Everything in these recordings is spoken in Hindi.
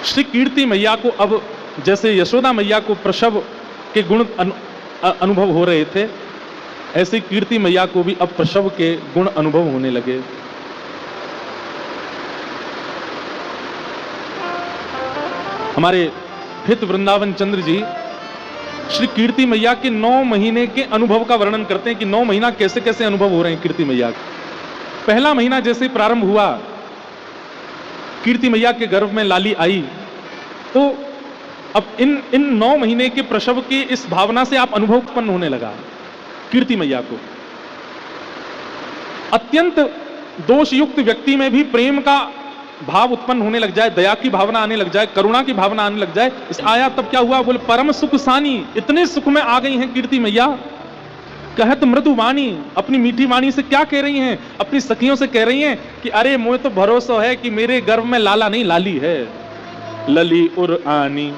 श्री कीर्ति मैया को अब जैसे यशोदा मैया को प्रसव के गुण अनुभव हो रहे थे, ऐसे कीर्ति मैया को भी अब प्रसव के गुण अनुभव होने लगे। हमारे हित वृंदावन चंद्र जी श्री कीर्ति मैया के 9 महीने के अनुभव का वर्णन करते हैं कि 9 महीना कैसे कैसे अनुभव हो रहे हैं कीर्ति मैया के। पहला महीना जैसे प्रारंभ हुआ, कीर्ति मैया के गर्भ में लाली आई, तो अब इन 9 महीने के प्रसव की इस भावना से आप अनुभव उत्पन्न होने लगा कीर्ति मैया को। अत्यंत दोषयुक्त व्यक्ति में भी प्रेम का भाव उत्पन्न होने लग जाए, दया की भावना आने लग जाए, करुणा की भावना आने लग जाए। इस आया तब क्या हुआ, बोले परम सुख सानी, इतने सुख में आ गई हैं कीर्ति मैया। कहत मृदु वाणी, अपनी मीठी वाणी से क्या कह रही हैं, अपनी सखियों से कह रही हैं कि अरे मुझे तो भरोसा है कि मेरे गर्भ में लाला नहीं लाली है। लली उर आनी,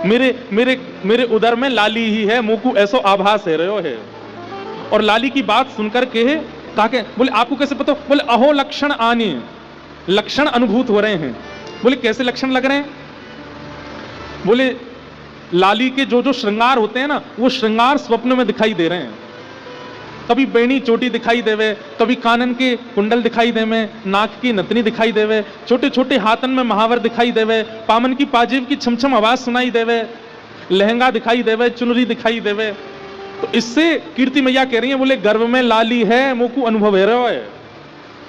मेरे उदर में लाली ही है, मुकु ऐसो आभास है रहो है। और लाली की बात सुनकर के ताके बोले आपको कैसे पता, बोले अहो लक्षण आनी, लक्षण अनुभूत हो रहे हैं। बोले कैसे लक्षण लग रहे हैं, बोले लाली के जो जो श्रृंगार होते हैं ना, वो श्रृंगार स्वप्न में दिखाई दे रहे हैं। कभी बेणी चोटी दिखाई देवे, कभी कानन के कुंडल दिखाई देवे, नाक की नतनी दिखाई देवे, छोटे छोटे हाथन में महावर दिखाई देवे, पामन की पाजीव की छमछम आवाज सुनाई देवे, लहंगा दिखाई देवे, चुनरी दिखाई देवे। तो इससे कीर्ति मैया कह रही है, बोले गर्भ में लाली है, मोकू अनुभव है रहो है।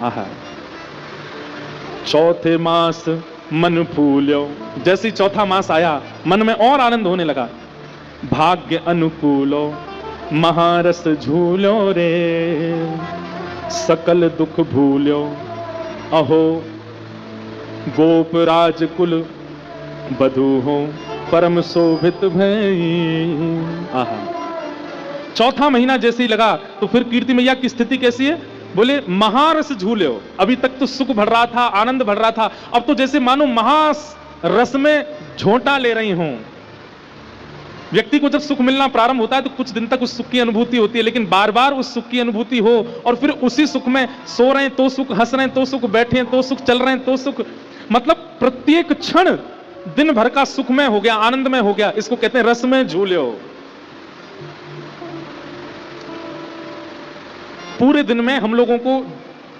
आहा, चौथे मास मन फूल्यो, जैसे चौथा मास आया मन में और आनंद होने लगा। भाग्य अनुकूलो महारस झूलो रे, सकल दुख भूल्यो, अहो गोप राजकुल बधू हो परम शोभित भई। आहा, चौथा महीना जैसे ही लगा तो फिर कीर्ति मैया की स्थिति कैसी है, बोले महारस झूल्यो। अभी तक तो सुख भर रहा था, आनंद भर रहा था, अब तो जैसे मानो महारस में झोंटा ले रही हूं। व्यक्ति को जब सुख मिलना प्रारंभ होता है तो कुछ दिन तक उस सुख की अनुभूति होती है, लेकिन बार बार उस सुख की अनुभूति हो और फिर उसी सुख में सो रहे हैं तो सुख, हंस रहे हैं तो सुख, बैठे हैं तो सुख, चल रहे हैं तो सुख, मतलब प्रत्येक क्षण दिन भर का सुख में हो गया, आनंद में हो गया। इसको कहते हैं रस में झूल्यो। पूरे दिन में हम लोगों को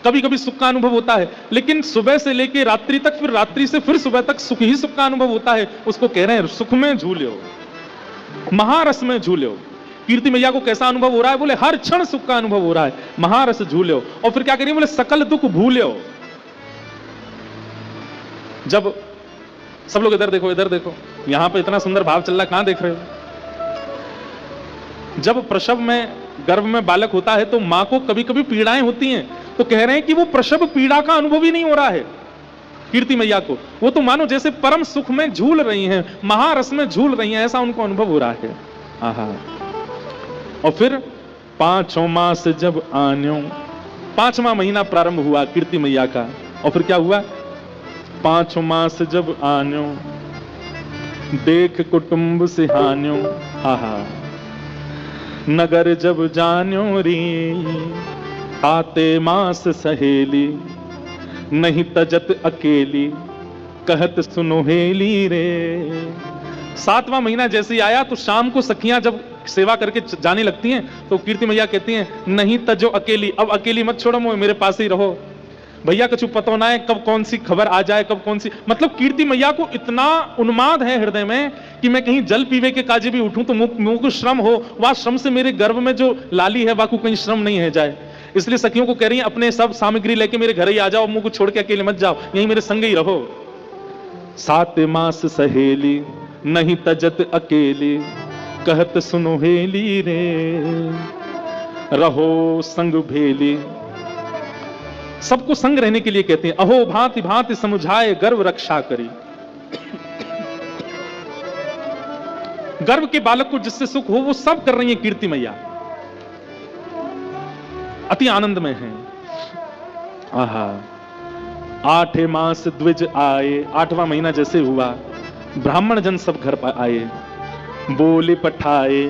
कभी कभी सुख का अनुभव होता है, लेकिन सुबह से लेकर रात्रि तक, फिर रात्रि से फिर सुबह तक सुख ही सुख का अनुभव होता है। उसको कह रहे हैं सुख में झूल्यो, महारस में झूल्यो। कीर्ति मैया को कैसा अनुभव हो रहा है, बोले हर क्षण सुख का अनुभव हो रहा है, महारस झूल्यो। और फिर क्या करिए, बोले सकल दुख भूल्यो। जब सब लोग इधर देखो, इधर देखो, यहां पे इतना सुंदर भाव चल रहा है, कहां देख रहे हो। जब प्रसव में गर्भ में बालक होता है तो मां को कभी कभी पीड़ाएं होती हैं, तो कह रहे हैं कि वो प्रसव पीड़ा का अनुभव ही नहीं हो रहा है कीर्ति मैया को। वो तो मानो जैसे परम सुख में झूल रही हैं, महारस में झूल रही हैं, ऐसा उनको अनुभव हो रहा है। आहा, और फिर 5वां मास जब आन्यो, 5वां महीना प्रारंभ हुआ कीर्ति मैया का। और फिर क्या हुआ, 5वां मास जब आन्यो, देख कुटुंब सिहान्यो। आहा, नगर जब जान्यो री, आते मास सहेली, नहीं तजत अकेली, कहत सुनोहेली रे। 7वां महीना जैसे ही आया तो शाम को सखियां जब सेवा करके जाने लगती हैं तो कीर्ति मैया कहती हैं, नहीं तजो अकेली, अब अकेली मत छोड़ो, मेरे पास ही रहो। भैया कुछ पता ना है कब कौन सी खबर आ जाए, कब कौन सी, मतलब कीर्ति मैया को इतना उन्माद है हृदय में कि मैं कहीं जल पीवे के काजे भी उठूं तो मुंह को श्रम हो, वह श्रम से मेरे गर्भ में जो लाली है वाकू कहीं श्रम नहीं है जाए। इसलिए सखियों को कह रही हैं, अपने सब सामग्री लेके मेरे घर ही आ जाओ, मुंह को छोड़ के अकेले मत जाओ, यहीं मेरे संग ही रहो। 7 मास सहेली, नहीं तजत अकेली, कहत सुनोहेली रे, रहो संग भेली। सबको संग रहने के लिए कहते हैं। अहो भांति भांति समझाए गर्भ रक्षा करी। गर्भ के बालक को जिससे सुख हो वो सब कर रही है कीर्ति मैया, अति आनंद में है। आहा, 8 मास द्विज आए, 8वां महीना जैसे हुआ, ब्राह्मण जन सब घर पर आए, बोले पठाए,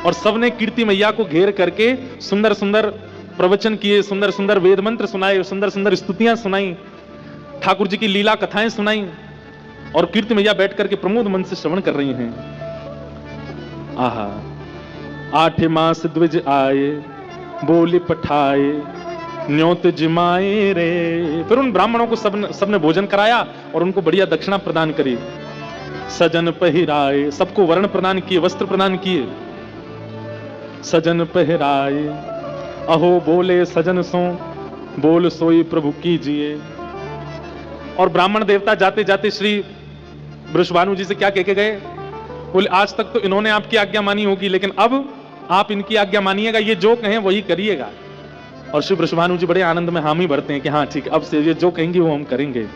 और सबने कीर्ति मैया को घेर करके सुंदर सुंदर प्रवचन किए, सुंदर सुंदर वेद मंत्र सुनाए, सुंदर सुंदर स्तुतियां सुनाई, ठाकुर जी की लीला कथाएं सुनाई। और कीर्ति मैया बैठ करके प्रमोद मन से श्रवण कर रही हैं। आहा, 8 मास द्विज आए, बोली पठाए, न्योत जिमाए रे। फिर उन ब्राह्मणों को सबने भोजन कराया और उनको बढ़िया दक्षिणा प्रदान करी। सजन पहिराए, सबको वर्ण प्रदान किए, वस्त्र प्रदान किए। सजन पहिराए, अहो बोले सजन सो, बोल सोई प्रभु कीजिए। और ब्राह्मण देवता जाते जाते श्री वृषभानु जी से क्या कह के गए? बोले आज तक तो इन्होंने आपकी आज्ञा मानी होगी, लेकिन अब आप इनकी आज्ञा मानिएगा, ये जो कहें वही करिएगा। और श्री वृषभानु जी बड़े आनंद में हामी भरते हैं कि हाँ ठीक, अब से ये जो कहेंगे वो हम करेंगे।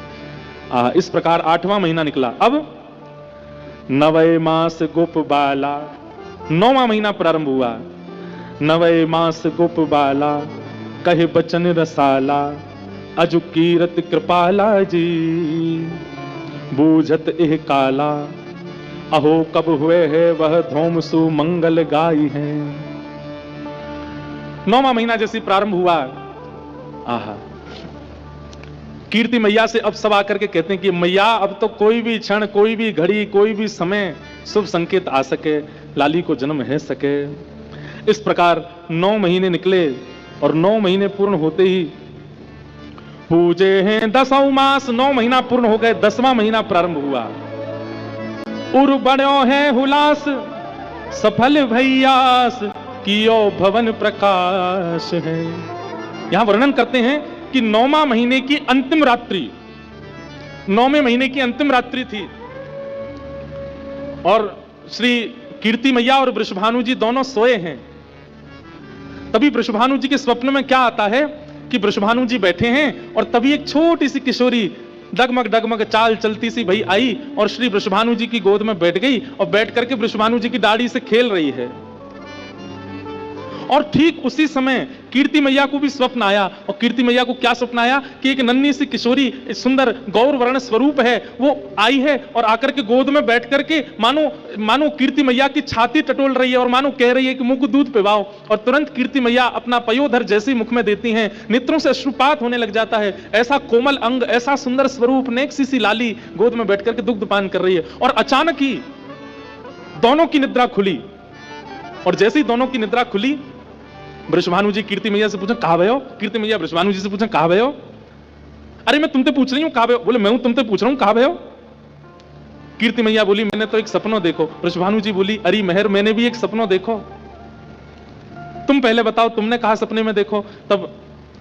इस प्रकार 8वां महीना निकला। अब 9वें मास गोप बाला, 9वां महीना प्रारंभ हुआ। 9वें मास गोप बाला, कहे बचन रसाला, अजु कीरत कृपाला जी, बूझत एह काला, अहो कब हुए है वह धूम सु मंगल गाई है। 9वां महीना जैसे प्रारंभ हुआ, आहा, कीर्ति मैया से अब सब आकर के कहते हैं कि मैया अब तो कोई भी क्षण, कोई भी घड़ी, कोई भी समय शुभ संकेत आ सके, लाली को जन्म है सके। इस प्रकार 9 महीने निकले और 9 महीने पूर्ण होते ही पूजे हैं 10वां मास। 9 महीना पूर्ण हो गए, 10वां महीना प्रारंभ हुआ। उर बड़ो है हुलास, सफल भैयास, कियो भवन प्रकाश है। यहां वर्णन करते हैं कि 9वां महीने की अंतिम रात्रि, 9वें महीने की अंतिम रात्रि थी और श्री कीर्ति मैया और वृषभानु जी दोनों सोए हैं। तभी वृषभानु जी के स्वप्न में क्या आता है कि वृषभानु जी बैठे हैं और तभी एक छोटी सी किशोरी डगमग डगमग चाल चलती सी भई आई और श्री वृषभानु जी की गोद में बैठ गई और बैठ करके वृषभानु जी की दाढ़ी से खेल रही है। और ठीक उसी समय कीर्ति मैया को भी स्वप्न आया। और कीर्ति मैया को क्या स्वप्न आया कि एक नन्ही सी किशोरी, सुंदर गौर वर्ण स्वरूप है, वो आई है और आकर के गोद में बैठ करके मानो कीर्ति मैया की छाती टटोल रही है और मानो कह रही है कि मुंह को दूध पिलाओ। और तुरंत कीर्ति मैया अपना पयोधर जैसे मुख में देती हैं, नेत्रों से अश्रुपात होने लग जाता है। ऐसा कोमल अंग, ऐसा सुंदर स्वरूप, नेक्सी सी लाली गोद में बैठ करके दुग्ध पान कर रही है। और अचानक ही दोनों की निद्रा खुली और जैसे ही दोनों की निद्रा खुली, वृषभानु जी कीर्ति मैया से पूछा कहां भयो? कीर्ति मैया वृषभानु जी से पूछा कहां भयो? अरे मैं तुमसे पूछ रही हूं कहां भयो? बोले मैं तुमसे पूछ रहा हूं कहां भयो? कीर्ति मैया बोली मैंने तो एक सपना देखो। वृषभानु जी बोली अरे मेहर, मैंने भी एक सपना देखो, तुम पहले बताओ तुमने कहा सपने में देखो? तब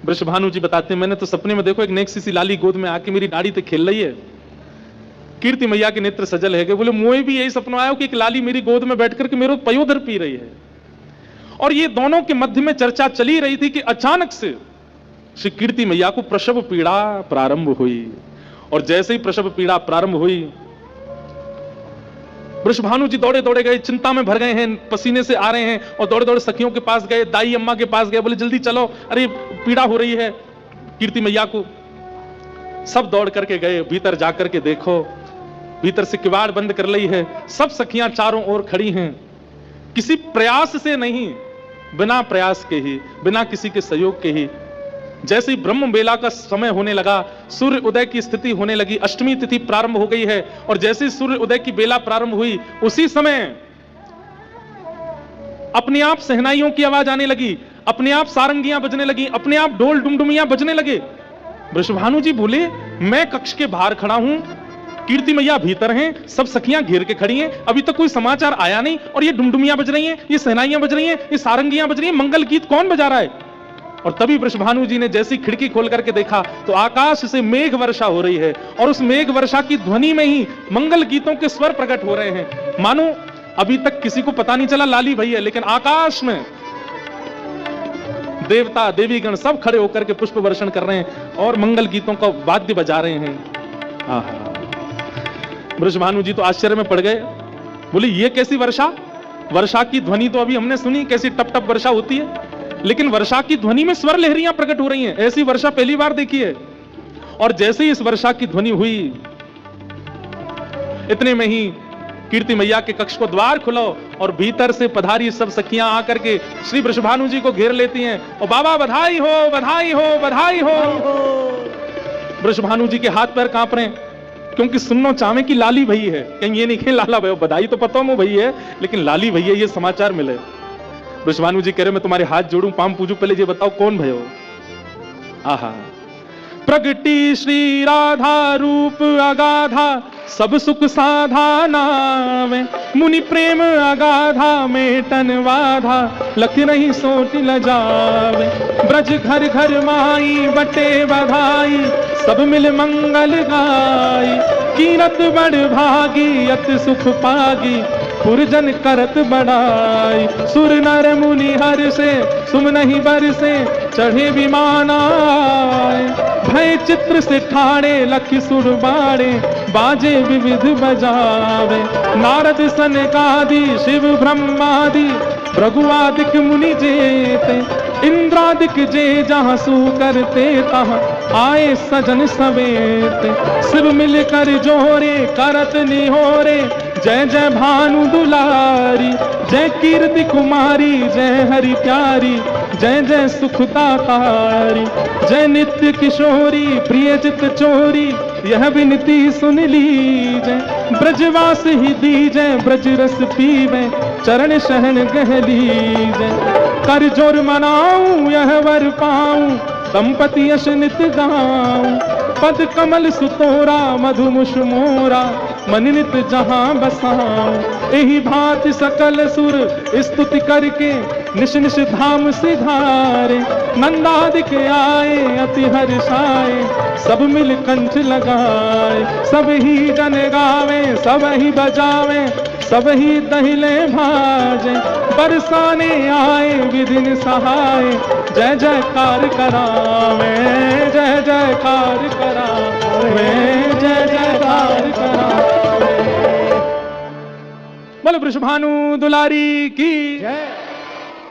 वृषभानु जी बताते मैंने तो सपने में देखो एक नेक्सी सी लाली गोद में आके मेरी दाढ़ी पे खेल रही है। कीर्ति मैया के नेत्र सजल है। बोले मुझे भी यही सपना आया कि एक लाली मेरी गोद में बैठ करके मेरे पयोधर पी रही है। और ये दोनों के मध्य में चर्चा चली रही थी कि अचानक से श्री कीर्ति मैया को प्रसव पीड़ा प्रारंभ हुई। और जैसे ही प्रसव पीड़ा प्रारंभ हुई, वृषभानु जी दौड़े दौड़े गए, चिंता में भर गए हैं, पसीने से आ रहे हैं और दौड़े दौड़े सखियों के पास गए, दाई अम्मा के पास गए, बोले जल्दी चलो, अरे पीड़ा हो रही है कीर्ति मैया को। सब दौड़ करके गए, भीतर जाकर के देखो, भीतर से किवाड़ बंद कर ली है, सब सखियां चारों ओर खड़ी हैं, किसी प्रयास से नहीं, बिना प्रयास के ही, बिना किसी के सहयोग के ही। जैसे ही ब्रह्म बेला का समय होने लगा, सूर्य उदय की स्थिति होने लगी, अष्टमी तिथि प्रारंभ हो गई है और जैसे ही सूर्य उदय की बेला प्रारंभ हुई, उसी समय अपने आप सहनाइयों की आवाज आने लगी, अपने आप सारंगियां बजने लगी, अपने आप ढोल डुमडुमियां बजने लगे। वृषभानु जी बोले मैं कक्ष के बाहर खड़ा हूं, कीर्ति मैया भीतर हैं, सब सखियां घेर के खड़ी हैं, अभी तक कोई समाचार आया नहीं और ये डुमडुमियां बज रही हैं, ये सहनाइयां बज रही हैं, ये सारंगियां बज रही हैं, मंगल गीत कौन बजा रहा है? और तभी वृषभानु जी ने जैसी खिड़की खोल करके देखा तो आकाश से मेघ वर्षा हो रही है और उस मेघ वर्षा की ध्वनि में ही मंगल गीतों के स्वर प्रकट हो रहे हैं। मानो अभी तक किसी को पता नहीं चला लाली भई है, लेकिन आकाश में देवता देवीगण सब खड़े होकर के पुष्प वर्षण कर रहे हैं और मंगल गीतों का वाद्य बजा रहे हैं। वृषभानु जी तो आश्चर्य में पड़ गए, बोले ये कैसी वर्षा? वर्षा की ध्वनि तो अभी हमने सुनी, कैसी टप टप वर्षा होती है, लेकिन वर्षा की ध्वनि में स्वर लहरियां प्रकट हो रही हैं, ऐसी वर्षा पहली बार देखी है। और जैसे ही इस वर्षा की ध्वनि हुई, इतने में ही कीर्ति मैया के कक्ष को द्वार खुलो और भीतर से पधारी सब सखियां आकर के श्री वृषभानु जी को घेर लेती हैं और बाबा बधाई हो, बधाई हो, बधाई हो। वृषभानु जी के हाथ पैर कांप रहे हैं, क्योंकि सुनना चाहे कि लाली भई है, कहीं ये नहीं कि लाला भयो, बधाई तो पता मो भई है, लेकिन लाली भई है ये समाचार मिले। वृषभानु जी कह रहे मैं तुम्हारे हाथ जोड़ूं, पाम पूजू, पहले ये बताओ कौन भयो। आहा, प्रगटी श्री राधा रूप अगाधा, सब सुख साधा नावे, मुनि प्रेम अगाधा मेटन वाधा, लख नहीं सोट ल जावे। ब्रज घर घर माई बटे बधाई, सब मिल मंगल गाई, कीरत बड़ भागी अत सुख पागी, पुरजन करत बढ़ाई। सुर नर मुनि हर से सुम नहीं बरसे, चढ़े विमान आए, भय चित्र से ठाड़े लख सुर बाड़े, बाजे विविध बजावे। नारद सनकादि शिव ब्रह्मादि, भृगुआदिक मुनि जेते, इंद्रादिक जे जहाँ सू करते तहाँ आए सजन सवेते। शिव मिलकर जोरे करत निहोरे, जय जय भानु दुलारी, जय कीर्ति कुमारी, जय हरि प्यारी, जय जय सुखदातारी, जय नित्य किशोरी प्रिय चित चोरी, यह विनती सुन लीजै। ब्रजवास ही दीजै, ब्रज रस पीवै, चरण शहन गह लीजै। कर जोर मनाऊं यह वर पाऊं, संपति यश नित गाऊं। पद कमल सुतोरा मधुमुष मोरा, मन नित जहां बसाऊं। एही भांति सकल सुर स्तुति करके, निश निश धाम सिधारे। नंदादिक आए अति हर्षाए, सब मिल कंठ लगाए। सब ही जन गावे सब ही बजावे, सब ही दहिले भाजे। बरसाने आए विधिन सहाय, जय जयकार करावे, जय जयकार करावे, जय जयकार करावे। बोले वृषभानु दुलारी की जय।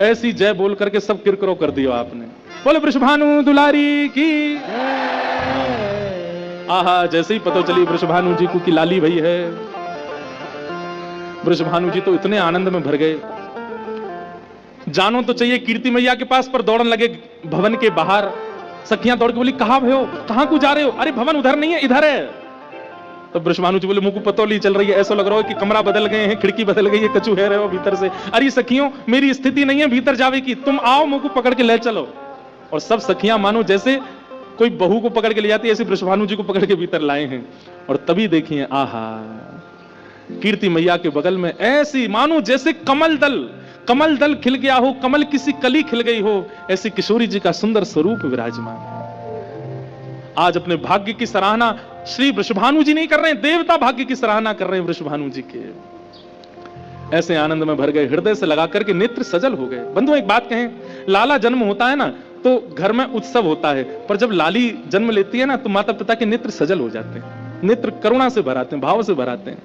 ऐसी जय बोल करके सब किरकिरो कर दियो आपने। बोले वृषभानु दुलारी की जय। आहा, जैसे ही पता चली वृषभानु जी को कि लाली भई है, वृषभानु जी तो इतने आनंद में भर गए, जानो तो चाहिए कीर्ति मैया के पास, पर दौड़न लगे भवन के बाहर। सखियां दौड़ के बोली कहां भयो, कहां को जा रहे हो? अरे भवन उधर नहीं है इधर है। तो वृषभानु जी बोले मुंह को पतौली चल रही है, ऐसा लग रहा है कि कमरा बदल गए हैं, खिड़की बदल गई है, कचू है रहे हो भीतर से। अरे सखियों मेरी स्थिति नहीं है भीतर जावे की, तुम आओ मुंह को पकड़ के ले चलो। और सब सखियां मानो जैसे कोई बहू को पकड़ के ले जाती है, ऐसे वृषभानु जी को पकड़ के भीतर लाए हैं। और तभी देखिए आहा, कीर्ति मैया के बगल में ऐसी मानो जैसे कमल दल खिल गया हो, कमल किसी कली खिल गई हो, ऐसी किशोरी जी का सुंदर स्वरूप विराजमान है। आज अपने भाग्य की सराहना श्री वृषभानु जी नहीं कर रहे हैं, देवता भाग्य की सराहना कर रहे हैं वृषभानु जी के। ऐसे आनंद में भर गए, हृदय से लगा करके नेत्र सजल हो गए। बंधुओं एक बात कहें, लाला जन्म होता है ना तो घर में उत्सव होता है, पर जब लाली जन्म लेती है ना तो माता पिता के नेत्र सजल हो जाते हैं, नेत्र करुणा से भराते हैं, भाव से भराते हैं।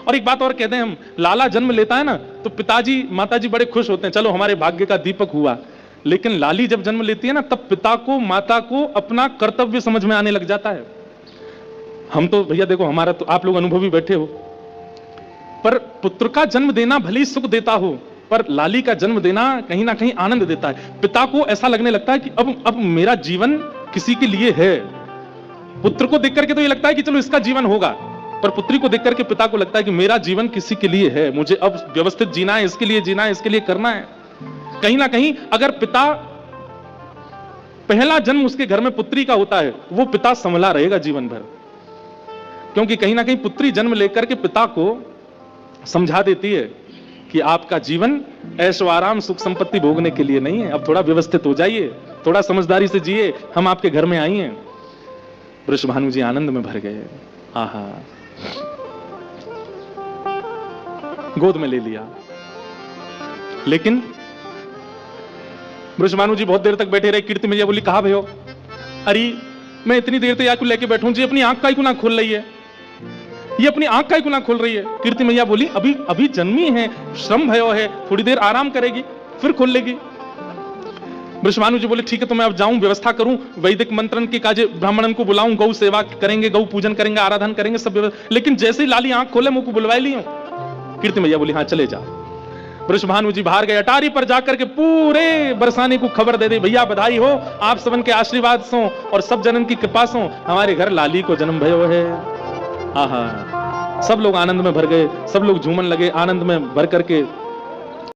और एक बात और कहते हैं हम, लाला जन्म लेता है ना तो पिताजी माताजी बड़े खुश होते हैं, चलो हमारे भाग्य का दीपक हुआ। लेकिन लाली जब जन्म लेती है ना तब पिता को माता को अपना कर्तव्य समझ में आने लग जाता है। हम तो भैया देखो, हमारा तो आप लोग अनुभवी बैठे हो, पर पुत्र का जन्म देना भले ही सुख देता हो, पर लाली का जन्म देना कहीं ना कहीं आनंद देता है। पिता को ऐसा लगने लगता है कि अब मेरा जीवन किसी के लिए है। पुत्र को देख करके तो ये लगता है कि चलो इसका जीवन होगा, पर पुत्री को देख करके पिता को लगता है कि मेरा जीवन किसी के लिए है, मुझे अब व्यवस्थित जीना है, इसके लिए जीना है, इसके लिए करना है। कहीं ना कहीं अगर पिता पहला जन्म उसके घर में पुत्री का होता है, वो पिता संभला रहेगा जीवन भर, क्योंकि कहीं ना कहीं पुत्री जन्म लेकर के पिता को समझा देती है कि आपका जीवन ऐशो आराम सुख संपत्ति भोगने के लिए नहीं है, अब थोड़ा व्यवस्थित हो जाइए, थोड़ा समझदारी से जिए, हम आपके घर में आई हैं। वृषभानु जी आनंद में भर गए। आहा, गोद में ले लिया। लेकिन वृषभानु जी बहुत देर तक बैठे रहे। कीर्ति मैया बोली कहां भयो? अरे मैं इतनी देर तक या को लेके बैठूं जी, अपनी आंख का क्यों ना खोल रही है, ये अपनी आंख का क्यों ना खोल रही है? कीर्ति मैया बोली अभी जन्मी है, श्रम भयो है, थोड़ी देर आराम करेगी फिर खोल लेगी। वृषभानु जी बोले ठीक है, तो मैं अब जाऊं, व्यवस्था करूं, वैदिक मंत्रण के काजे ब्राह्मणन को बुलाऊं, गौ सेवा करेंगे, गौ पूजन करेंगे, आराधन करेंगे सब। लेकिन जैसे ही लाली आंख खोले मुंह को बुलवा ली। कीर्ति मैया बोली हाँ चले जाओ। वृषभानु जी बाहर गए, अटारी पर जाकर के पूरे बरसाने को खबर दे दी, भैया बधाई हो, आप सबन के आशीर्वाद सो और सब जनन की कृपा सो हमारे घर लाली को जन्म भयो है। आहा, सब लोग आनंद में भर गए, सब लोग झूमन लगे, आनंद में भर करके